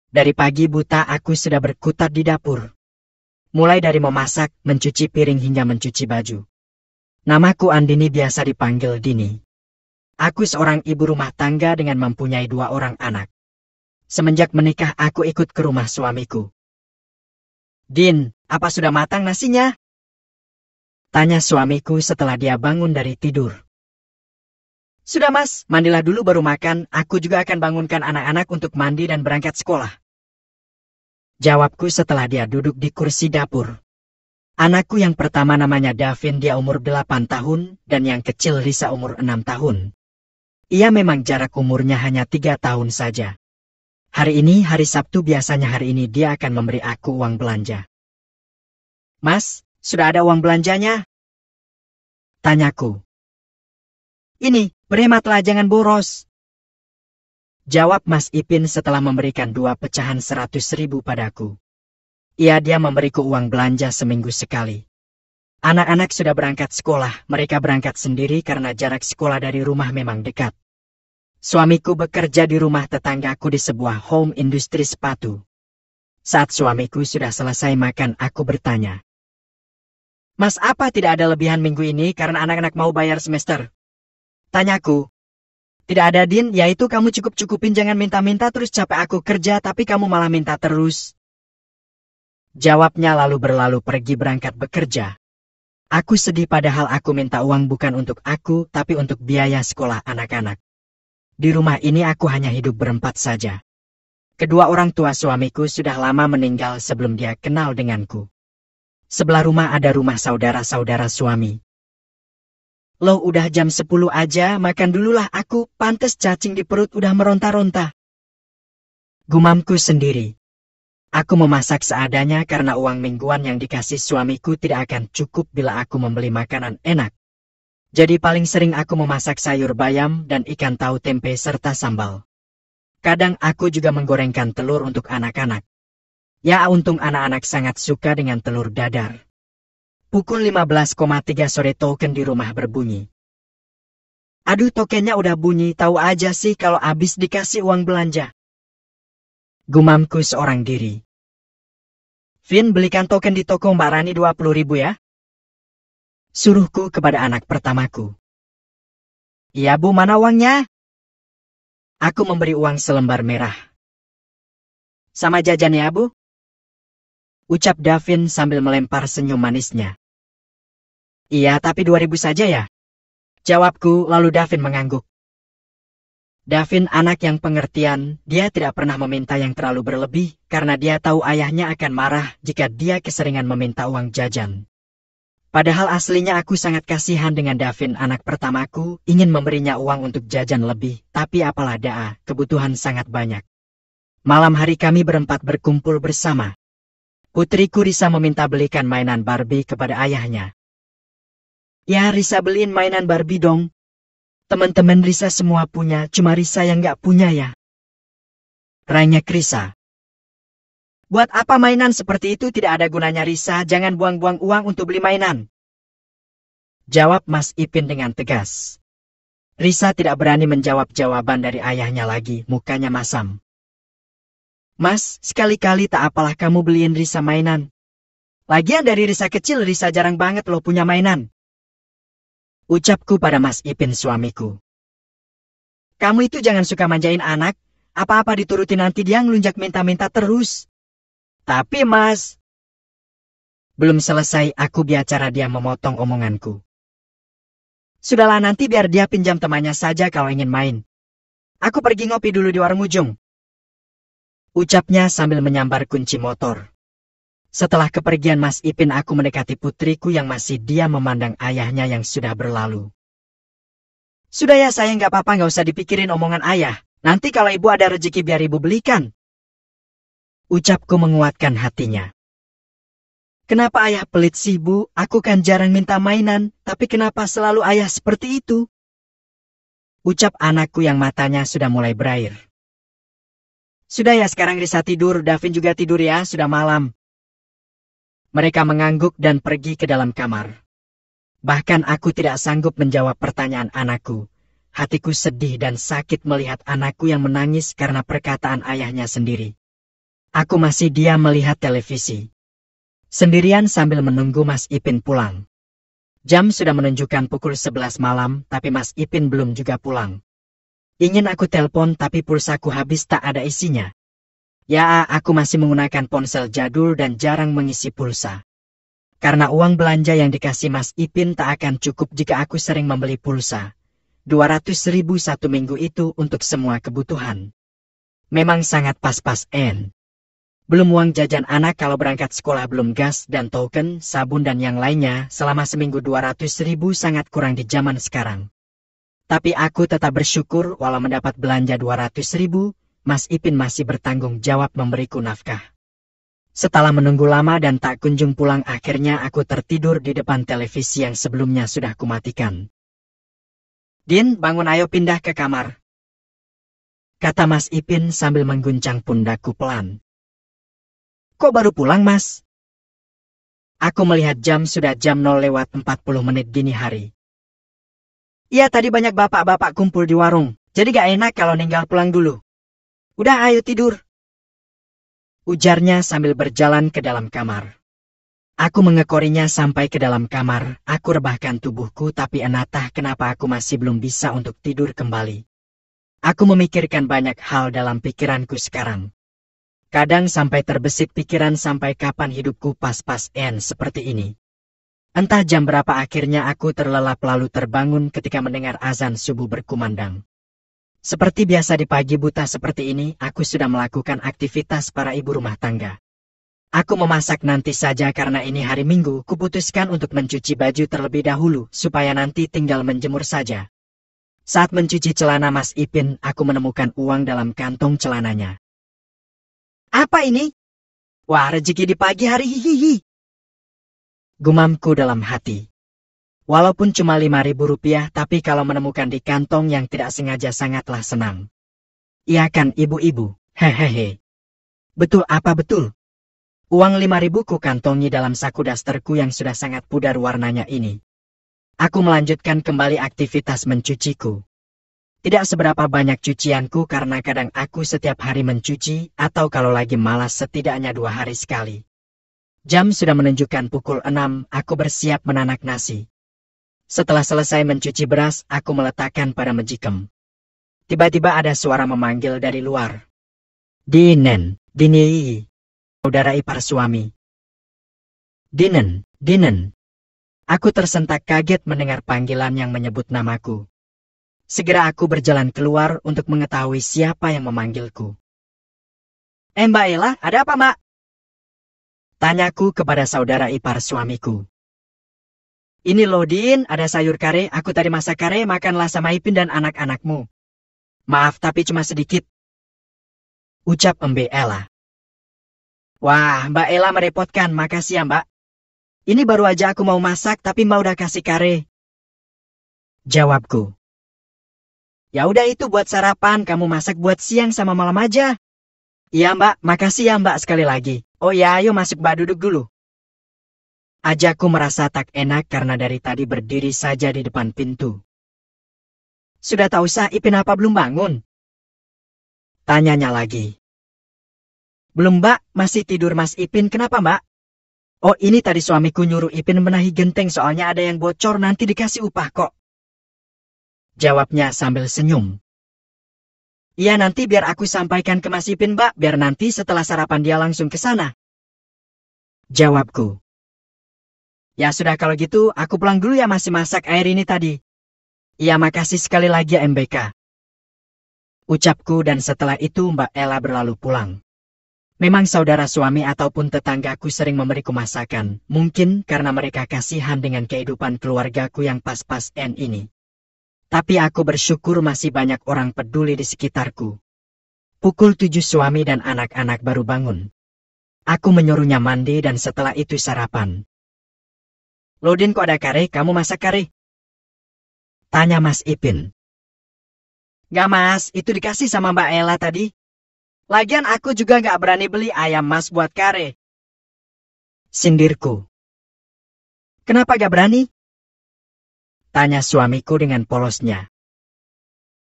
Dari pagi buta aku sudah berkutat di dapur. Mulai dari memasak, mencuci piring hingga mencuci baju. Namaku Andini, biasa dipanggil Dini. Aku seorang ibu rumah tangga dengan mempunyai 2 orang anak. Semenjak menikah aku ikut ke rumah suamiku. Din, apa sudah matang nasinya? Tanya suamiku setelah dia bangun dari tidur. Sudah mas, mandilah dulu baru makan, aku juga akan bangunkan anak-anak untuk mandi dan berangkat sekolah. Jawabku setelah dia duduk di kursi dapur. Anakku yang pertama namanya Davin, dia umur 8 tahun, dan yang kecil Risa umur 6 tahun. Ia memang jarak umurnya hanya 3 tahun saja. Hari ini hari Sabtu, biasanya hari ini dia akan memberi aku uang belanja. Mas, sudah ada uang belanjanya? Tanyaku. Ini, berhematlah jangan boros. Jawab Mas Ipin setelah memberikan 2 pecahan 100.000 padaku. Dia memberiku uang belanja seminggu sekali. Anak-anak sudah berangkat sekolah, mereka berangkat sendiri karena jarak sekolah dari rumah memang dekat. Suamiku bekerja di rumah tetanggaku di sebuah home industri sepatu. Saat suamiku sudah selesai makan, aku bertanya. Mas, apa tidak ada lebihan minggu ini karena anak-anak mau bayar semester? Tanyaku. Tidak ada Din, yaitu kamu cukup-cukupin, jangan minta-minta terus, capek aku kerja tapi kamu malah minta terus. Jawabnya lalu berlalu pergi berangkat bekerja. Aku sedih padahal aku minta uang bukan untuk aku tapi untuk biaya sekolah anak-anak. Di rumah ini aku hanya hidup berempat saja. Kedua orang tua suamiku sudah lama meninggal sebelum dia kenal denganku. Sebelah rumah ada rumah saudara-saudara suami. Loh, udah jam 10 aja, makan dululah aku, pantes cacing di perut udah meronta-ronta. Gumamku sendiri. Aku memasak seadanya karena uang mingguan yang dikasih suamiku tidak akan cukup bila aku membeli makanan enak. Jadi paling sering aku memasak sayur bayam dan ikan tahu tempe serta sambal. Kadang aku juga menggorengkan telur untuk anak-anak. Ya untung anak-anak sangat suka dengan telur dadar. Pukul 15,3 sore token di rumah berbunyi. Aduh, tokennya udah bunyi, tahu aja sih kalau habis dikasih uang belanja. Gumamku seorang diri. Vin, belikan token di toko Mbak Rani 20.000 ya. Suruhku kepada anak pertamaku. Iya Bu, mana uangnya? Aku memberi uang selembar merah. Sama jajan ya Bu? Ucap Davin sambil melempar senyum manisnya. Iya, tapi 2.000 saja ya? Jawabku, lalu Davin mengangguk. Davin anak yang pengertian, dia tidak pernah meminta yang terlalu berlebih, karena dia tahu ayahnya akan marah jika dia keseringan meminta uang jajan. Padahal aslinya aku sangat kasihan dengan Davin anak pertamaku, ingin memberinya uang untuk jajan lebih, tapi apalah daa, kebutuhan sangat banyak. Malam hari kami berempat berkumpul bersama. Putriku Risa meminta belikan mainan Barbie kepada ayahnya. Ya Risa, beliin mainan Barbie dong. Teman-teman Risa semua punya, cuma Risa yang gak punya ya. Ranya Risa. Buat apa mainan seperti itu, tidak ada gunanya Risa, jangan buang-buang uang untuk beli mainan. Jawab Mas Ipin dengan tegas. Risa tidak berani menjawab jawaban dari ayahnya lagi, mukanya masam. Mas, sekali-kali tak apalah kamu beliin Risa mainan. Lagian dari Risa kecil, Risa jarang banget loh punya mainan. Ucapku pada Mas Ipin suamiku. Kamu itu jangan suka manjain anak, apa-apa dituruti nanti dia ngelunjak minta-minta terus. Tapi Mas... Belum selesai aku bicara dia memotong omonganku. Sudahlah, nanti biar dia pinjam temannya saja kalau ingin main. Aku pergi ngopi dulu di warung ujung. Ucapnya sambil menyambar kunci motor. Setelah kepergian Mas Ipin, aku mendekati putriku yang masih diam memandang ayahnya yang sudah berlalu. Sudah ya sayang, gak apa-apa, gak usah dipikirin omongan ayah. Nanti kalau ibu ada rezeki biar ibu belikan. Ucapku menguatkan hatinya. Kenapa ayah pelit sih Bu? Aku kan jarang minta mainan, tapi kenapa selalu ayah seperti itu? Ucap anakku yang matanya sudah mulai berair. Sudah ya, sekarang Risa tidur, Davin juga tidur ya, sudah malam. Mereka mengangguk dan pergi ke dalam kamar. Bahkan aku tidak sanggup menjawab pertanyaan anakku. Hatiku sedih dan sakit melihat anakku yang menangis karena perkataan ayahnya sendiri. Aku masih diam melihat televisi. Sendirian sambil menunggu Mas Ipin pulang. Jam sudah menunjukkan pukul 11 malam, tapi Mas Ipin belum juga pulang. Ingin aku telepon tapi pulsaku habis tak ada isinya. Ya, aku masih menggunakan ponsel jadul dan jarang mengisi pulsa. Karena uang belanja yang dikasih Mas Ipin tak akan cukup jika aku sering membeli pulsa. 200.000 satu minggu itu untuk semua kebutuhan. Memang sangat pas-pasan. Belum uang jajan anak kalau berangkat sekolah, belum gas dan token, sabun dan yang lainnya, selama seminggu 200.000 sangat kurang di zaman sekarang. Tapi aku tetap bersyukur walau mendapat belanja 200.000, Mas Ipin masih bertanggung jawab memberiku nafkah. Setelah menunggu lama dan tak kunjung pulang, akhirnya aku tertidur di depan televisi yang sebelumnya sudah kumatikan. Din, bangun, ayo pindah ke kamar, kata Mas Ipin sambil mengguncang pundakku pelan. Kok baru pulang, Mas? Aku melihat jam sudah jam 0:40 dini hari. Iya, tadi banyak bapak-bapak kumpul di warung, jadi gak enak kalau ninggal pulang dulu. Udah, ayo tidur, ujarnya sambil berjalan ke dalam kamar. Aku mengekorinya sampai ke dalam kamar, aku rebahkan tubuhku tapi entah kenapa aku masih belum bisa untuk tidur kembali. Aku memikirkan banyak hal dalam pikiranku sekarang. Kadang sampai terbesit pikiran sampai kapan hidupku pas-pasan seperti ini. Entah jam berapa akhirnya aku terlelap lalu terbangun ketika mendengar azan subuh berkumandang. Seperti biasa di pagi buta seperti ini, aku sudah melakukan aktivitas para ibu rumah tangga. Aku memasak nanti saja karena ini hari Minggu, kuputuskan untuk mencuci baju terlebih dahulu supaya nanti tinggal menjemur saja. Saat mencuci celana Mas Ipin, aku menemukan uang dalam kantong celananya. Apa ini? Wah, rezeki di pagi hari, hihihi. Gumamku dalam hati. Walaupun cuma 5.000 rupiah, tapi kalau menemukan di kantong yang tidak sengaja sangatlah senang. Iya kan ibu-ibu, hehehe. Betul apa betul? Uang 5.000 ku kantongi dalam saku dasterku yang sudah sangat pudar warnanya ini. Aku melanjutkan kembali aktivitas mencuciku. Tidak seberapa banyak cucianku karena kadang aku setiap hari mencuci atau kalau lagi malas setidaknya 2 hari sekali. Jam sudah menunjukkan pukul 6, aku bersiap menanak nasi. Setelah selesai mencuci beras, aku meletakkan pada mejikem. Tiba-tiba ada suara memanggil dari luar. Dinen, Dini, saudara ipar suami. Dinen, Dinen. Aku tersentak kaget mendengar panggilan yang menyebut namaku. Segera aku berjalan keluar untuk mengetahui siapa yang memanggilku. Mbak Ella, ada apa, Mbak? Tanyaku kepada saudara ipar suamiku. Ini loh Din, ada sayur kare, aku tadi masak kare, makanlah sama Ipin dan anak-anakmu. Maaf tapi cuma sedikit, ucap Mbak Ella. Wah, Mbak Ella merepotkan, makasih ya Mbak. Ini baru aja aku mau masak tapi Mbak udah kasih kare, jawabku. Ya udah itu buat sarapan, kamu masak buat siang sama malam aja. Iya Mbak, makasih ya Mbak sekali lagi. Oh ya, ayo masuk Mbak, duduk dulu. Ajakku merasa tak enak karena dari tadi berdiri saja di depan pintu. Sudah tahu sah Ipin apa belum bangun? Tanyanya lagi. Belum Mbak, masih tidur Mas Ipin, kenapa Mbak? Oh ini tadi suamiku nyuruh Ipin benahi genteng soalnya ada yang bocor nanti dikasih upah kok. Jawabnya sambil senyum. Iya nanti biar aku sampaikan ke Mas Ipin Mbak, biar nanti setelah sarapan dia langsung ke sana, jawabku. Ya sudah kalau gitu, aku pulang dulu ya, masih masak air ini tadi. Iya makasih sekali lagi ya MBK, ucapku dan setelah itu Mbak Ella berlalu pulang. Memang saudara suami ataupun tetanggaku sering memberiku masakan, mungkin karena mereka kasihan dengan kehidupan keluargaku yang pas-pasan ini. Tapi aku bersyukur masih banyak orang peduli di sekitarku. Pukul 7 suami dan anak-anak baru bangun. Aku menyuruhnya mandi dan setelah itu sarapan. Lodin kok ada kare, kamu masak kare? Tanya Mas Ipin. Gak Mas, itu dikasih sama Mbak Ella tadi. Lagian aku juga gak berani beli ayam Mas buat kare, sindirku. Kenapa gak berani? Tanya suamiku dengan polosnya.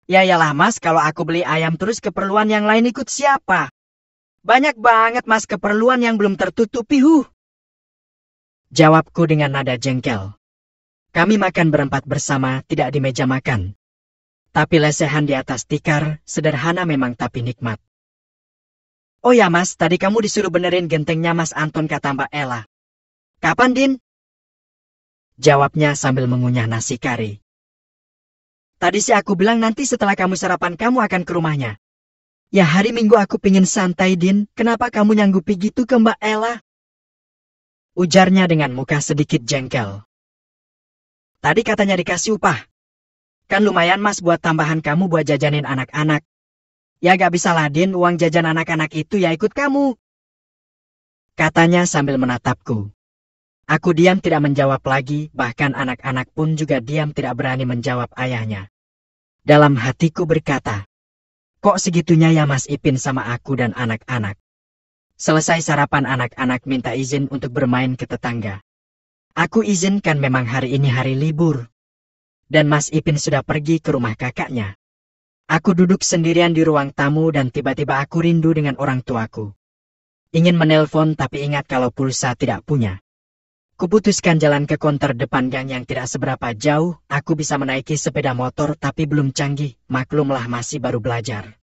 Ya iyalah Mas, kalau aku beli ayam terus keperluan yang lain ikut siapa? Banyak banget mas keperluan yang belum tertutupi Jawabku dengan nada jengkel. Kami makan berempat bersama, tidak di meja makan. Tapi lesehan di atas tikar, sederhana memang tapi nikmat. Oh ya mas, tadi kamu disuruh benerin gentengnya mas Anton, kata Mbak Ella. Kapan Din? Jawabnya sambil mengunyah nasi kari. Tadi sih aku bilang nanti setelah kamu sarapan kamu akan ke rumahnya. Ya hari Minggu aku pingin santai Din, kenapa kamu nyanggupi gitu ke Mbak Ella? Ujarnya dengan muka sedikit jengkel. Tadi katanya dikasih upah. Kan lumayan mas buat tambahan kamu buat jajanin anak-anak. Ya gak bisa lah Din, uang jajan anak-anak itu ya ikut kamu. Katanya sambil menatapku. Aku diam tidak menjawab lagi, bahkan anak-anak pun juga diam tidak berani menjawab ayahnya. Dalam hatiku berkata, kok segitunya ya Mas Ipin sama aku dan anak-anak. Selesai sarapan anak-anak minta izin untuk bermain ke tetangga. Aku izinkan, memang hari ini hari libur. Dan Mas Ipin sudah pergi ke rumah kakaknya. Aku duduk sendirian di ruang tamu dan tiba-tiba aku rindu dengan orang tuaku. Ingin menelpon tapi ingat kalau pulsa tidak punya. Kuputuskan jalan ke konter depan gang yang tidak seberapa jauh, aku bisa menaiki sepeda motor tapi belum canggih, maklumlah masih baru belajar.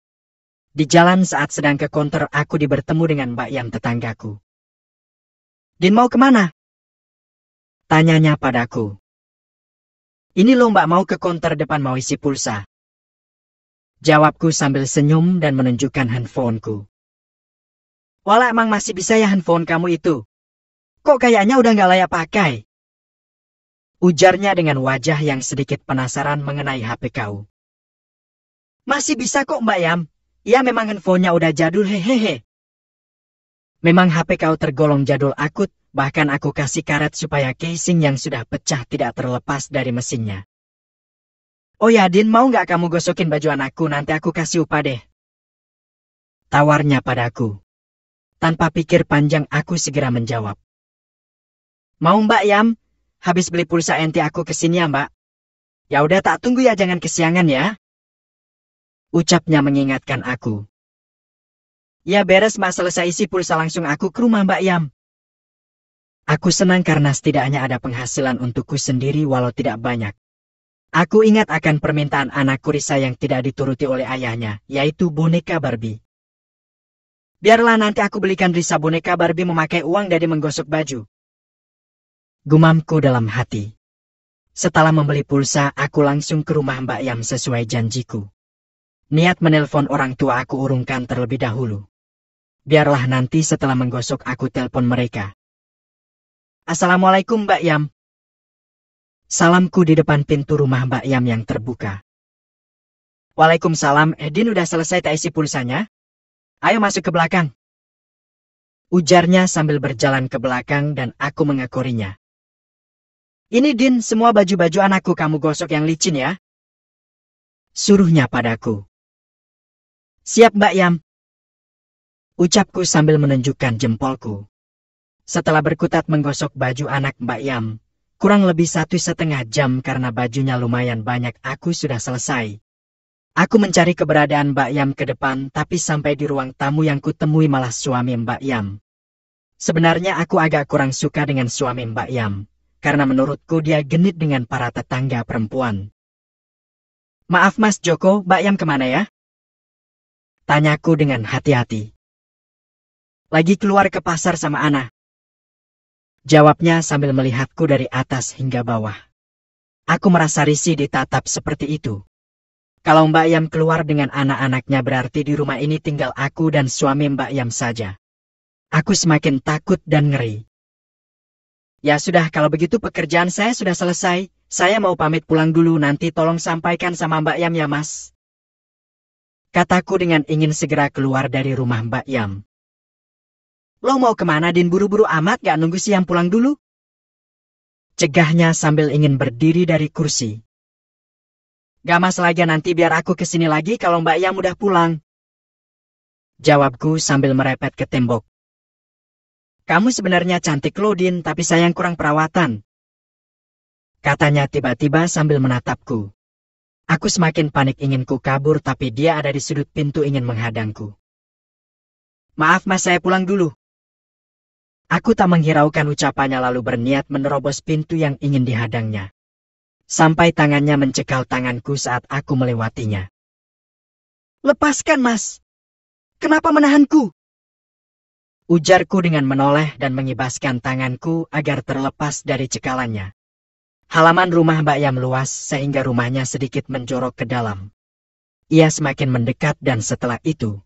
Di jalan saat sedang ke konter aku bertemu dengan Mbak Yam tetanggaku. Din mau kemana? Tanyanya padaku. Ini loh Mbak, mau ke konter depan mau isi pulsa. Jawabku sambil senyum dan menunjukkan handphoneku. Walah emang masih bisa ya handphone kamu itu? Kok kayaknya udah gak layak pakai? Ujarnya dengan wajah yang sedikit penasaran mengenai HP kau. Masih bisa kok Mbak Yam. Ya memang handphonenya udah jadul hehehe. Memang HP kau tergolong jadul akut, bahkan aku kasih karet supaya casing yang sudah pecah tidak terlepas dari mesinnya. Oh ya Din, mau gak kamu gosokin baju anakku, nanti aku kasih upah deh. Tawarnya padaku. Tanpa pikir panjang aku segera menjawab. Mau Mbak Yam, habis beli pulsa enti aku kesini ya Mbak. Ya udah tak tunggu ya, jangan kesiangan ya. Ucapnya mengingatkan aku. Ya beres Mbak, selesai isi pulsa langsung aku ke rumah Mbak Yam. Aku senang karena setidaknya ada penghasilan untukku sendiri walau tidak banyak. Aku ingat akan permintaan anakku Risa yang tidak dituruti oleh ayahnya, yaitu boneka Barbie. Biarlah nanti aku belikan Risa boneka Barbie memakai uang dari menggosok baju. Gumamku dalam hati. Setelah membeli pulsa, aku langsung ke rumah Mbak Yam sesuai janjiku. Niat menelpon orang tua aku urungkan terlebih dahulu. Biarlah nanti setelah menggosok aku telepon mereka. Assalamualaikum Mbak Yam. Salamku di depan pintu rumah Mbak Yam yang terbuka. Waalaikumsalam, Din udah selesai tak isi pulsanya? Ayo masuk ke belakang. Ujarnya sambil berjalan ke belakang dan aku mengekorinya. Ini Din, semua baju-baju anakku kamu gosok yang licin ya. Suruhnya padaku. Siap Mbak Yam. Ucapku sambil menunjukkan jempolku. Setelah berkutat menggosok baju anak Mbak Yam, kurang lebih 1,5 jam karena bajunya lumayan banyak aku sudah selesai. Aku mencari keberadaan Mbak Yam ke depan tapi sampai di ruang tamu yang kutemui malah suami Mbak Yam. Sebenarnya aku agak kurang suka dengan suami Mbak Yam. Karena menurutku dia genit dengan para tetangga perempuan. Maaf Mas Joko, Mbak Yam kemana ya? Tanyaku dengan hati-hati. Lagi keluar ke pasar sama Ana. Jawabnya sambil melihatku dari atas hingga bawah. Aku merasa risih ditatap seperti itu. Kalau Mbak Yam keluar dengan anak-anaknya berarti di rumah ini tinggal aku dan suami Mbak Yam saja. Aku semakin takut dan ngeri. Ya sudah, kalau begitu pekerjaan saya sudah selesai. Saya mau pamit pulang dulu, nanti tolong sampaikan sama Mbak Yam ya Mas. Kataku dengan ingin segera keluar dari rumah Mbak Yam. Lo mau kemana Din, buru-buru amat, gak nunggu si Yam pulang dulu? Cegahnya sambil ingin berdiri dari kursi. Gak masalah aja, nanti biar aku kesini lagi kalau Mbak Yam udah pulang. Jawabku sambil merepet ke tembok. Kamu sebenarnya cantik loh Din, tapi sayang kurang perawatan. Katanya tiba-tiba sambil menatapku. Aku semakin panik ingin ku kabur tapi dia ada di sudut pintu ingin menghadangku. Maaf mas, saya pulang dulu. Aku tak menghiraukan ucapannya lalu berniat menerobos pintu yang ingin dihadangnya. Sampai tangannya mencekal tanganku saat aku melewatinya. Lepaskan mas. Kenapa menahanku? Ujarku dengan menoleh dan mengibaskan tanganku agar terlepas dari cekalannya. Halaman rumah Mbak Yam luas sehingga rumahnya sedikit menjorok ke dalam. Ia semakin mendekat dan setelah itu,